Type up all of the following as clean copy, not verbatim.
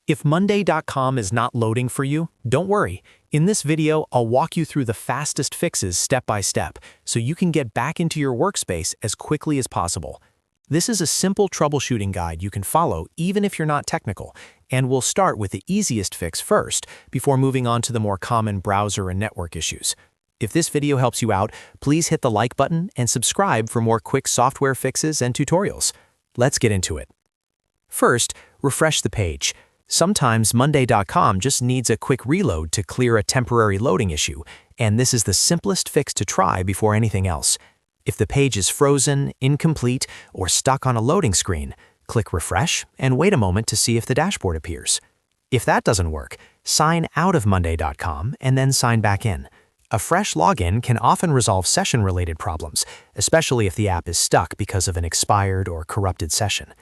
If Monday.com is not loading for you, don't worry. In this video, I'll walk you through the fastest fixes step by step so you can get back into your workspace as quickly as possible. This is a simple troubleshooting guide you can follow even if you're not technical, and we'll start with the easiest fix first before moving on to the more common browser and network issues. If this video helps you out, please hit the like button and subscribe for more quick software fixes and tutorials. Let's get into it. First, refresh the page. Sometimes Monday.com just needs a quick reload to clear a temporary loading issue, and this is the simplest fix to try before anything else. If the page is frozen, incomplete, or stuck on a loading screen, click Refresh and wait a moment to see if the dashboard appears. If that doesn't work, sign out of Monday.com and then sign back in. A fresh login can often resolve session-related problems, especially if the app is stuck because of an expired or corrupted session.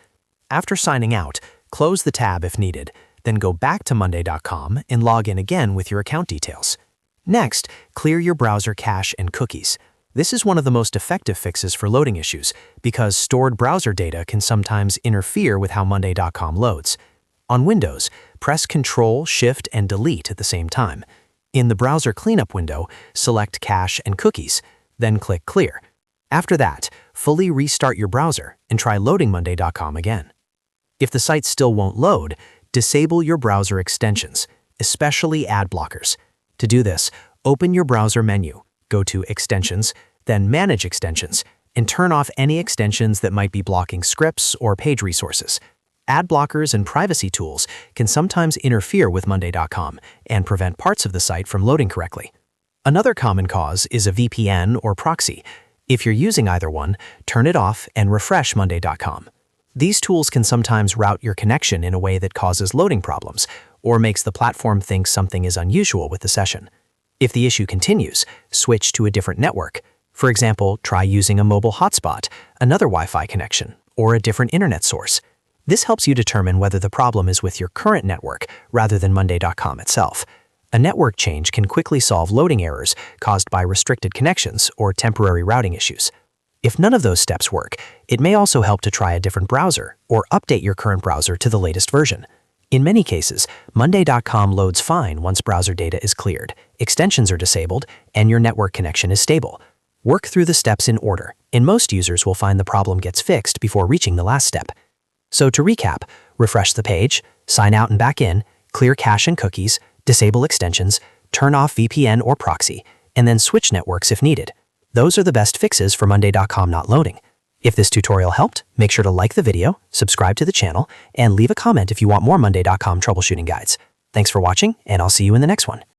After signing out, close the tab if needed, then go back to Monday.com and log in again with your account details. Next, clear your browser cache and cookies. This is one of the most effective fixes for loading issues because stored browser data can sometimes interfere with how Monday.com loads. On Windows, press Ctrl, Shift, and Delete at the same time. In the browser cleanup window, select Cache and Cookies, then click Clear. After that, fully restart your browser and try loading Monday.com again. If the site still won't load, disable your browser extensions, especially ad blockers. To do this, open your browser menu, go to Extensions, then Manage Extensions, and turn off any extensions that might be blocking scripts or page resources. Ad blockers and privacy tools can sometimes interfere with Monday.com and prevent parts of the site from loading correctly. Another common cause is a VPN or proxy. If you're using either one, turn it off and refresh Monday.com. These tools can sometimes route your connection in a way that causes loading problems or makes the platform think something is unusual with the session. If the issue continues, switch to a different network. For example, try using a mobile hotspot, another Wi-Fi connection, or a different internet source. This helps you determine whether the problem is with your current network rather than Monday.com itself. A network change can quickly solve loading errors caused by restricted connections or temporary routing issues. If none of those steps work, it may also help to try a different browser or update your current browser to the latest version. In many cases, Monday.com loads fine once browser data is cleared, extensions are disabled, and your network connection is stable. Work through the steps in order, and most users will find the problem gets fixed before reaching the last step. So to recap, refresh the page, sign out and back in, clear cache and cookies, disable extensions, turn off VPN or proxy, and then switch networks if needed. Those are the best fixes for Monday.com not loading. If this tutorial helped, make sure to like the video, subscribe to the channel, and leave a comment if you want more Monday.com troubleshooting guides. Thanks for watching, and I'll see you in the next one.